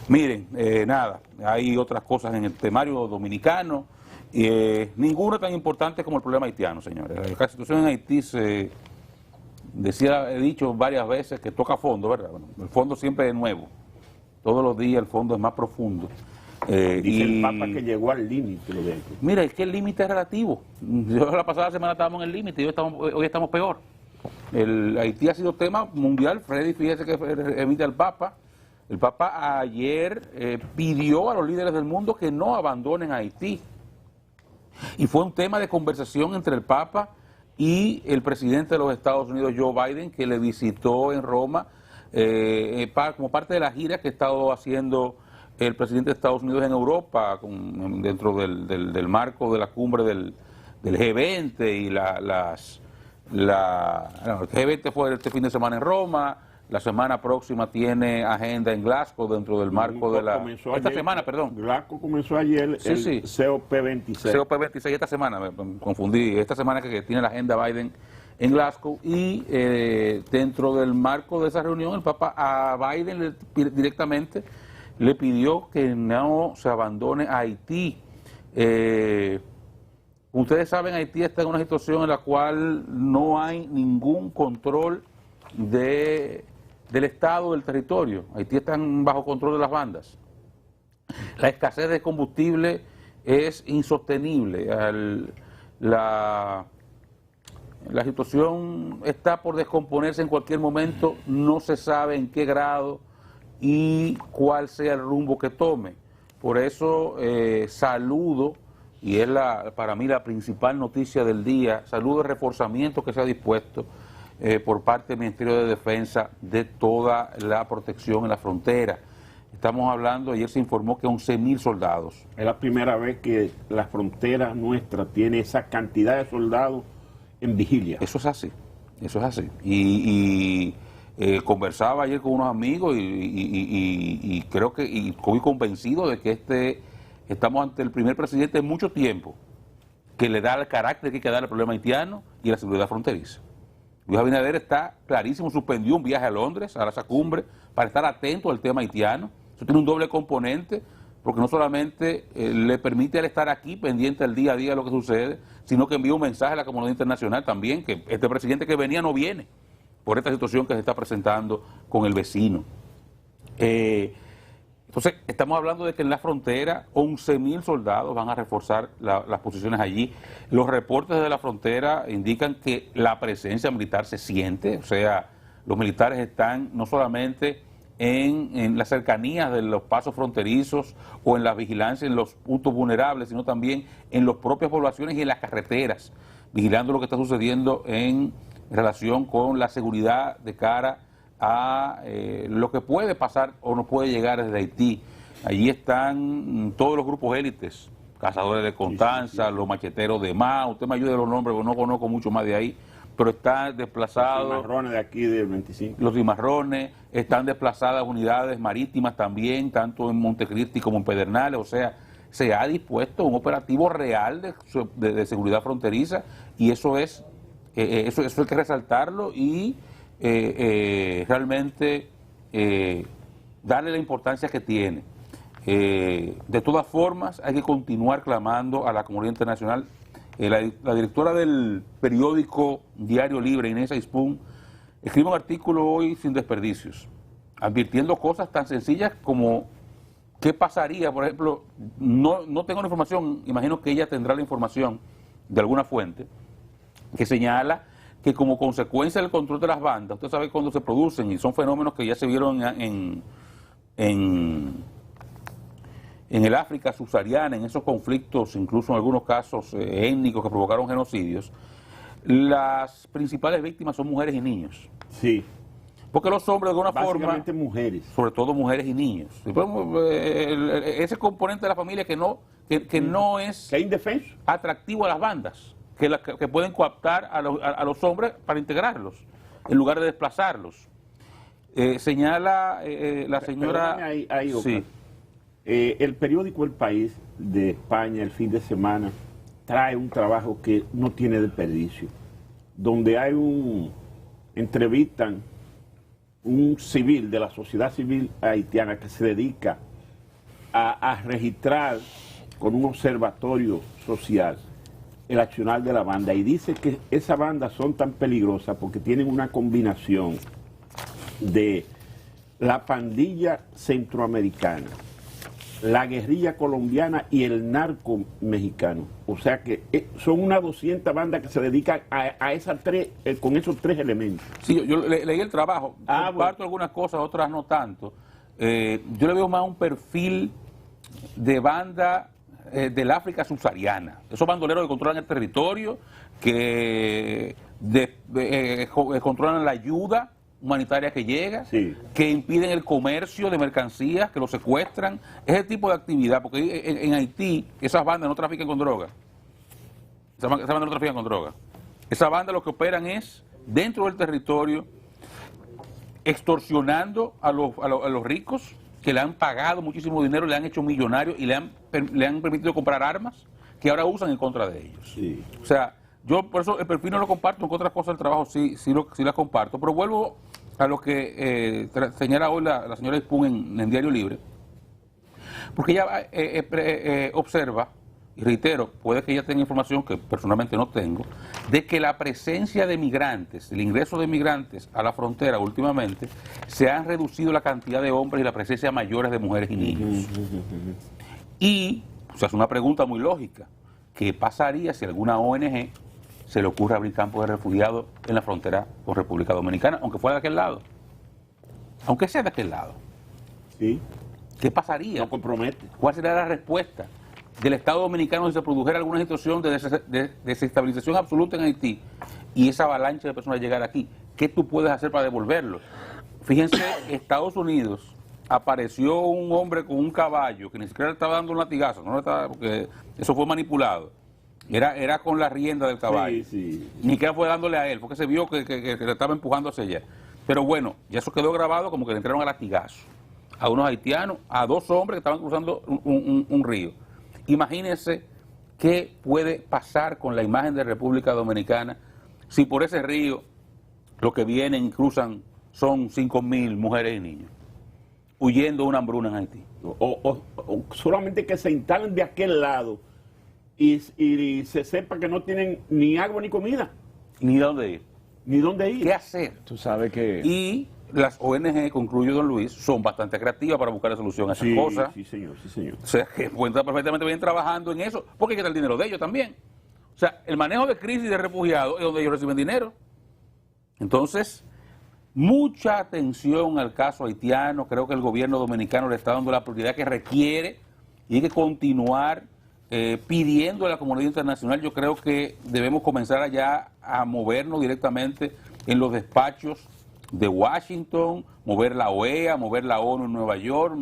Miren, nada, hay otras cosas en el temario dominicano, ninguna tan importante como el problema haitiano, señores. La situación en Haití he dicho varias veces que toca fondo, ¿verdad? Bueno, el fondo siempre es nuevo, todos los días el fondo es más profundo. Dice el Papa que llegó al límite. Mira, es que el límite es relativo. La pasada semana estábamos en el límite y hoy estamos peor. Haití ha sido tema mundial. Freddy, fíjese que emite al Papa. El Papa ayer pidió a los líderes del mundo que no abandonen Haití. Y fue un tema de conversación entre el Papa y el presidente de los Estados Unidos, Joe Biden, que le visitó en Roma como parte de la gira que ha estado haciendo el presidente de Estados Unidos en Europa, dentro del marco de la cumbre del G20 y el G20 fue este fin de semana en Roma. La semana próxima tiene agenda en Glasgow dentro del marco de Glasgow comenzó ayer el COP26. COP26 esta semana, me confundí. Esta semana que tiene la agenda Biden en Glasgow y dentro del marco de esa reunión el Papa a Biden directamente le pidió que no se abandone a Haití. Ustedes saben, Haití está en una situación en la cual no hay ningún control del Estado, del territorio. Haití está bajo control de las bandas. La escasez de combustible es insostenible. La situación está por descomponerse en cualquier momento, no se sabe en qué grado y cuál sea el rumbo que tome. Por eso saludo, y es para mí la principal noticia del día, saludo el reforzamiento que se ha dispuesto por parte del Ministerio de Defensa de toda la protección en la frontera. Estamos hablando, ayer se informó que 11.000 soldados. Es la primera vez que la frontera nuestra tiene esa cantidad de soldados en vigilia. Eso es así, eso es así. Y conversaba ayer con unos amigos y creo que estoy convencido de que estamos ante el primer presidente en mucho tiempo que le da el carácter que hay que dar al problema haitiano y a la seguridad fronteriza. Luis Abinader está clarísimo, suspendió un viaje a Londres, a esa cumbre, para estar atento al tema haitiano. Eso tiene un doble componente, porque no solamente le permite al estar aquí pendiente del día a día de lo que sucede, sino que envía un mensaje a la comunidad internacional también, que este presidente que venía no viene, por esta situación que se está presentando con el vecino. Entonces, estamos hablando de que en la frontera 11.000 soldados van a reforzar las posiciones allí. Los reportes de la frontera indican que la presencia militar se siente, o sea, los militares están no solamente en las cercanías de los pasos fronterizos o en la vigilancia en los puntos vulnerables, sino también en las propias poblaciones y en las carreteras, vigilando lo que está sucediendo en relación con la seguridad de cara a lo que puede pasar o no puede llegar desde Haití. Allí están todos los grupos élites, cazadores de Constanza, los macheteros de Mao, usted me ayude los nombres, porque no conozco mucho más de ahí, pero están desplazados. Los cimarrones de aquí del 25. Los cimarrones, están desplazadas unidades marítimas también, tanto en Montecristi como en Pedernales, o sea, se ha dispuesto un operativo real de seguridad fronteriza y eso hay que resaltarlo y realmente darle la importancia que tiene. De todas formas, hay que continuar clamando a la comunidad internacional. La directora del periódico Diario Libre, Inés Aispun, escribe un artículo hoy sin desperdicios, advirtiendo cosas tan sencillas como qué pasaría, por ejemplo, no tengo la información, imagino que ella tendrá la información de alguna fuente, que señala que como consecuencia del control de las bandas, usted sabe cuando se producen, y son fenómenos que ya se vieron en el África subsahariana, en esos conflictos, incluso en algunos casos étnicos que provocaron genocidios, las principales víctimas son mujeres y niños. Sí. Porque los hombres de alguna forma... Básicamente mujeres. Sobre todo mujeres y niños. Ese componente de la familia que no es... Que es indefenso. Atractivo a las bandas. Que pueden coaptar a los hombres para integrarlos, en lugar de desplazarlos. Señala la señora... Ahí, sí. El periódico El País de España, el fin de semana, trae un trabajo que no tiene desperdicio, donde entrevistan un civil de la sociedad civil haitiana que se dedica a registrar con un observatorio social el accionar de la banda y dice que esas bandas son tan peligrosas porque tienen una combinación de la pandilla centroamericana, la guerrilla colombiana y el narco mexicano. O sea que son unas 200 bandas que se dedican a esas tres, con esos tres elementos. Sí, yo leí el trabajo, comparto algunas cosas, otras no tanto. Yo le veo más un perfil de banda del África subsahariana. Esos bandoleros que controlan el territorio, que controlan la ayuda humanitaria que llega, sí, que impiden el comercio de mercancías, que lo secuestran, ese tipo de actividad, porque en Haití esas bandas no trafican con droga. Esas bandas no trafican con droga. Esas bandas lo que operan es dentro del territorio, extorsionando a los ricos, que le han pagado muchísimo dinero, le han hecho millonarios y le han permitido comprar armas que ahora usan en contra de ellos. Sí. O sea, yo por eso el perfil no lo comparto, aunque otras cosas del trabajo sí las comparto, pero vuelvo a lo que señala hoy la señora Ispún en Diario Libre, porque ella observa, y reitero, puede que ella tenga información que personalmente no tengo, de que la presencia de migrantes, el ingreso de migrantes a la frontera últimamente, se han reducido la cantidad de hombres y la presencia mayores de mujeres y niños. Y se hace una pregunta muy lógica: ¿qué pasaría si alguna ONG se le ocurre abrir campos de refugiados en la frontera con República Dominicana, aunque fuera de aquel lado? Aunque sea de aquel lado. Sí. ¿Qué pasaría? No compromete. ¿Cuál sería la respuesta del Estado Dominicano si se produjera alguna situación de desestabilización absoluta en Haití y esa avalancha de personas llegara aquí? ¿Qué tú puedes hacer para devolverlo? Fíjense, Estados Unidos apareció un hombre con un caballo que ni siquiera le estaba dando un latigazo, no le estaba, porque eso fue manipulado. Era con la rienda del caballo. Sí. Ni siquiera fue dándole a él, porque se vio que le estaba empujando hacia allá. Pero bueno, ya eso quedó grabado como que le entraron a latigazo a unos haitianos, a dos hombres que estaban cruzando un río. Imagínense qué puede pasar con la imagen de República Dominicana si por ese río lo que vienen y cruzan son 5.000 mujeres y niños huyendo de una hambruna en Haití. O solamente que se instalen de aquel lado y se sepa que no tienen ni agua ni comida. Ni dónde ir. Ni dónde ir. ¿Qué hacer? Tú sabes que... Y las ONG, concluyo don Luis, son bastante creativas para buscar la solución a esas cosas. Sí, señor, sí, señor. O sea, que pueden estar perfectamente bien trabajando en eso, porque hay que dar el dinero de ellos también. O sea, el manejo de crisis de refugiados es donde ellos reciben dinero. Entonces, mucha atención al caso haitiano. Creo que el gobierno dominicano le está dando la prioridad que requiere y hay que continuar pidiendo a la comunidad internacional. Yo creo que debemos comenzar allá a movernos directamente en los despachos de Washington, mover la OEA, mover la ONU en Nueva York,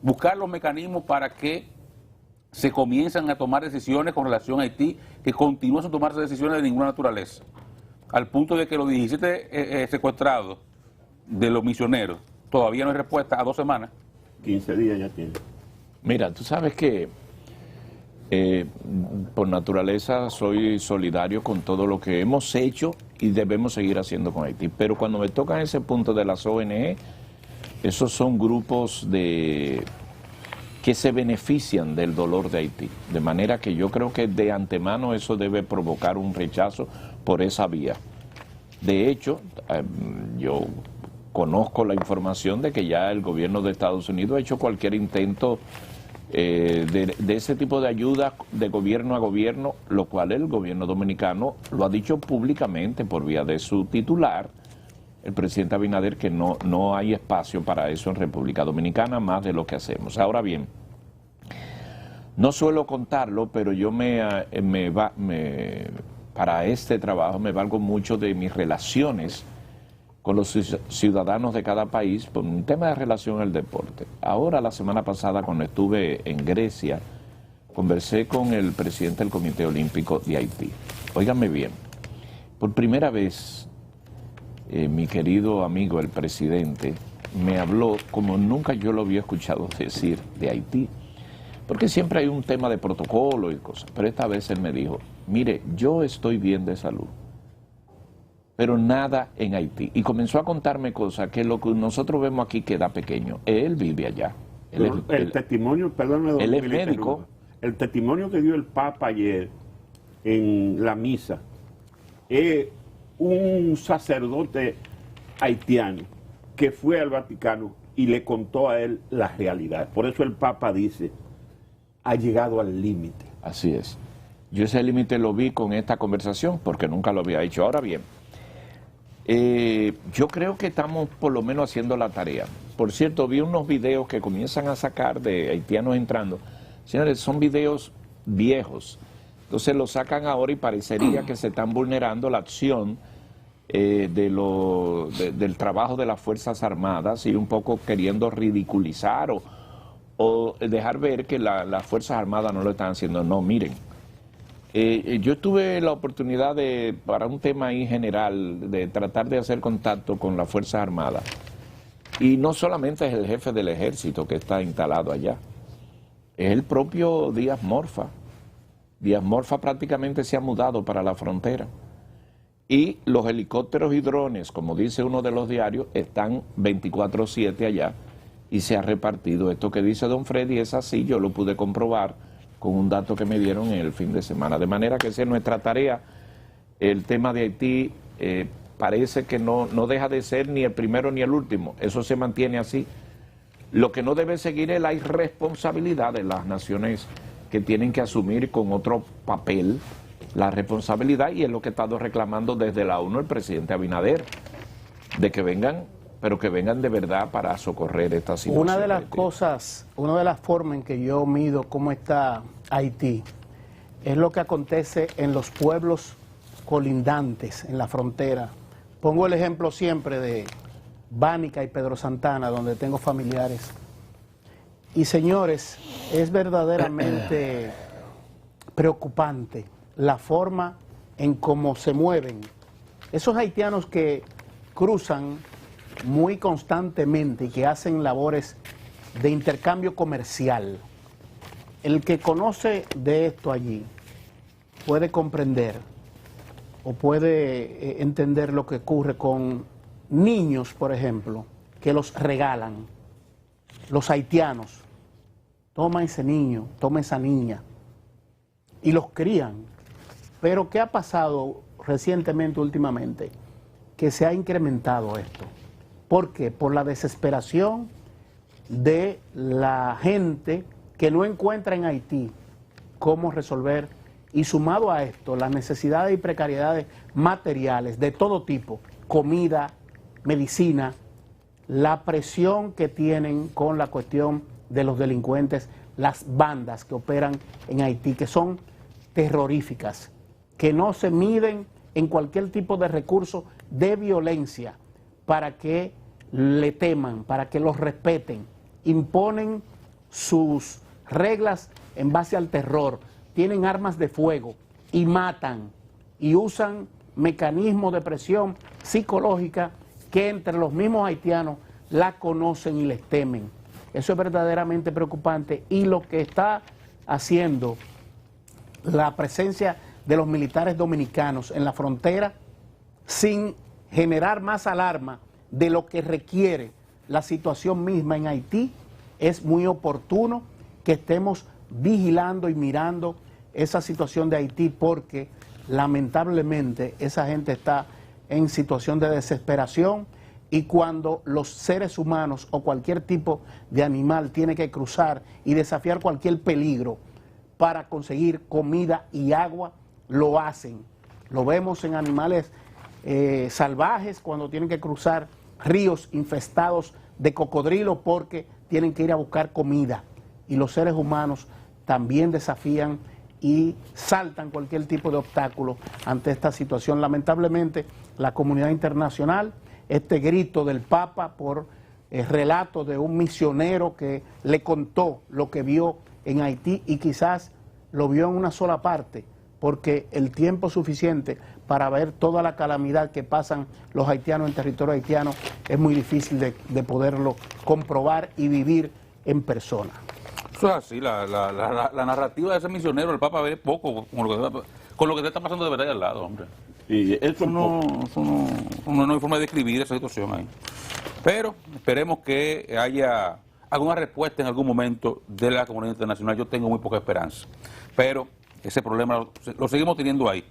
buscar los mecanismos para que se comiencen a tomar decisiones con relación a Haití, que continúen sin tomarse decisiones de ninguna naturaleza, al punto de que los 17 secuestrados de los misioneros todavía no hay respuesta a 2 semanas. 15 días ya tiene. Mira, tú sabes que por naturaleza soy solidario con todo lo que hemos hecho y debemos seguir haciendo con Haití, pero cuando me tocan ese punto de las ONG, esos son grupos que se benefician del dolor de Haití, de manera que yo creo que de antemano eso debe provocar un rechazo por esa vía. De hecho, yo conozco la información de que ya el gobierno de Estados Unidos ha hecho cualquier intento de ese tipo de ayuda de gobierno a gobierno, lo cual el gobierno dominicano lo ha dicho públicamente por vía de su titular, el presidente Abinader, que no hay espacio para eso en República Dominicana, más de lo que hacemos. Ahora bien, no suelo contarlo, pero yo para este trabajo me valgo mucho de mis relaciones con los ciudadanos de cada país por un tema de relación al deporte. Ahora, la semana pasada, cuando estuve en Grecia, conversé con el presidente del Comité Olímpico de Haití. Óigame bien, por primera vez, mi querido amigo, el presidente, me habló como nunca yo lo había escuchado decir de Haití, porque siempre hay un tema de protocolo y cosas, pero esta vez él me dijo, mire, yo estoy bien de salud, pero nada en Haití. Y comenzó a contarme cosas que lo que nosotros vemos aquí queda pequeño. Él vive allá. El testimonio, perdóname, él es médico. El testimonio que dio el Papa ayer en la misa es un sacerdote haitiano que fue al Vaticano y le contó a él la realidad. Por eso el Papa dice, ha llegado al límite. Así es. Yo ese límite lo vi con esta conversación porque nunca lo había hecho. Ahora bien, yo creo que estamos por lo menos haciendo la tarea. Por cierto, vi unos videos que comienzan a sacar de haitianos entrando. Señores, son videos viejos. Entonces los sacan ahora y parecería que se están vulnerando la acción del trabajo de las Fuerzas Armadas y un poco queriendo ridiculizar o dejar ver que las Fuerzas Armadas no lo están haciendo. No, miren. Yo tuve la oportunidad para un tema ahí general, de tratar de hacer contacto con las Fuerzas Armadas. Y no solamente es el jefe del ejército que está instalado allá, es el propio Díaz Morfa. Díaz Morfa prácticamente se ha mudado para la frontera. Y los helicópteros y drones, como dice uno de los diarios, están 24/7 allá y se ha repartido. Esto que dice don Freddy es así, yo lo pude comprobar con un dato que me dieron en el fin de semana. De manera que esa es nuestra tarea. El tema de Haití parece que no deja de ser ni el primero ni el último. Eso se mantiene así. Lo que no debe seguir es la irresponsabilidad de las naciones que tienen que asumir con otro papel la responsabilidad, y es lo que ha estado reclamando desde la ONU el presidente Abinader, de que vengan, pero que vengan de verdad para socorrer esta situación. Una de las cosas, una de las formas en que yo mido cómo está Haití es lo que acontece en los pueblos colindantes, en la frontera. Pongo el ejemplo siempre de Bánica y Pedro Santana, donde tengo familiares. Y señores, es verdaderamente preocupante la forma en cómo se mueven esos haitianos que cruzan muy constantemente y que hacen labores de intercambio comercial. El que conoce de esto allí puede comprender o puede entender lo que ocurre con niños, por ejemplo, que los regalan. Los haitianos, toma ese niño, toma esa niña, y los crían. Pero ¿qué ha pasado recientemente, últimamente? Que se ha incrementado esto. ¿Por qué? Por la desesperación de la gente que no encuentra en Haití cómo resolver, y sumado a esto, las necesidades y precariedades materiales de todo tipo, comida, medicina, la presión que tienen con la cuestión de los delincuentes, las bandas que operan en Haití, que son terroríficas, que no se miden en cualquier tipo de recurso de violencia para que le teman, para que los respeten, imponen sus reglas en base al terror, tienen armas de fuego y matan y usan mecanismos de presión psicológica que entre los mismos haitianos la conocen y les temen. Eso es verdaderamente preocupante, y lo que está haciendo la presencia de los militares dominicanos en la frontera, sin generar más alarma de lo que requiere la situación misma en Haití, es muy oportuno que estemos vigilando y mirando esa situación de Haití, porque lamentablemente esa gente está en situación de desesperación, y cuando los seres humanos o cualquier tipo de animal tiene que cruzar y desafiar cualquier peligro para conseguir comida y agua, lo hacen. Lo vemos en animales salvajes cuando tienen que cruzar ríos infestados de cocodrilos porque tienen que ir a buscar comida. Y los seres humanos también desafían y saltan cualquier tipo de obstáculo ante esta situación. Lamentablemente, la comunidad internacional, este grito del Papa por el relato de un misionero que le contó lo que vio en Haití, y quizás lo vio en una sola parte, porque el tiempo suficiente para ver toda la calamidad que pasan los haitianos en territorio haitiano es muy difícil de poderlo comprobar y vivir en persona. Eso es así, la narrativa de ese misionero, el Papa, ve poco con lo que te está pasando de verdad al lado, hombre. Y Eso no hay forma de describir esa situación ahí. Pero esperemos que haya alguna respuesta en algún momento de la comunidad internacional. Yo tengo muy poca esperanza. Pero ese problema lo seguimos teniendo ahí.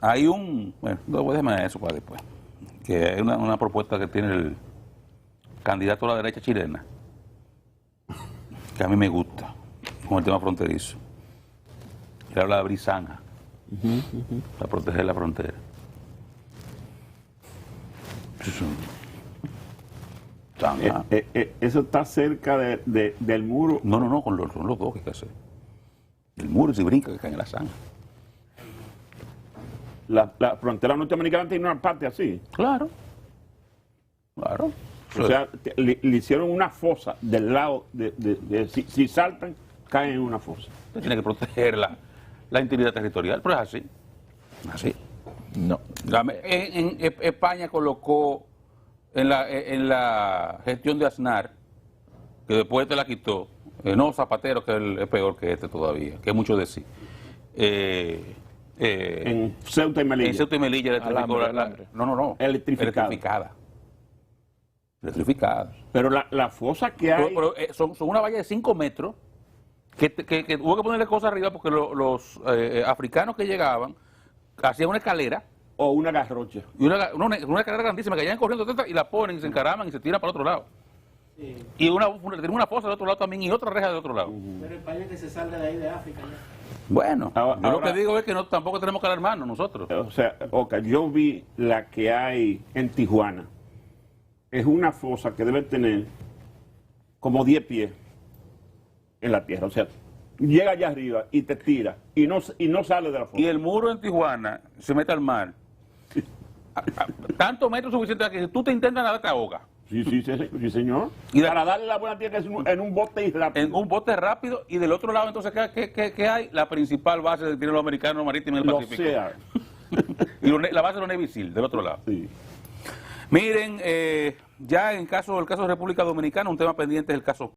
Hay déjame eso para después. Que hay una propuesta que tiene el candidato a la derecha chilena, que a mí me gusta, con el tema fronterizo. Él habla de abrir zanja para proteger la frontera. Zanja. Eso está cerca del muro. No, son los dos que hay que hacer. El muro se brinca que cae en la zanja. La frontera norteamericana tiene una parte así. Claro. O sea, le hicieron una fosa del lado si saltan, caen en una fosa. Usted tiene que proteger la integridad territorial, pero es así. Así. No. En España colocó en la gestión de Aznar, que después te la quitó, no Zapatero, que es peor que este todavía, que es mucho decir. En Ceuta y Melilla. En Ceuta y Melilla electrificó Alambre. No. Electrificada. Electrificada. Pero la fosa que hay. Pero, son una valla de 5 metros que hubo que ponerle cosas arriba porque los africanos que llegaban hacían una escalera. O una garrocha. Y una escalera grandísima que llegan corriendo y la ponen y se encaraman y se tiran para el otro lado. Sí. Y tiene una fosa del otro lado también y otra reja del otro lado. Pero España que se salga de ahí de África. ¿No? Bueno, yo lo ahora, que digo es que tampoco tenemos que alarmarnos nosotros. O sea, yo vi la que hay en Tijuana. Es una fosa que debe tener como 10 pies en la tierra. O sea, llega allá arriba y te tira y no sale de la fosa. Y el muro en Tijuana se mete al mar. Tantos metros suficientes que si tú te intentas nadar te ahogas. Sí, señor. Y para darle la buena tierra en un bote y rápido. En un bote rápido y del otro lado entonces ¿qué hay? La principal base que tienen los americanos marítimos en el Pacífico. Sea. Y la base de los Navy SEAL, del otro lado. Sí. Miren, ya el caso de República Dominicana, un tema pendiente es el caso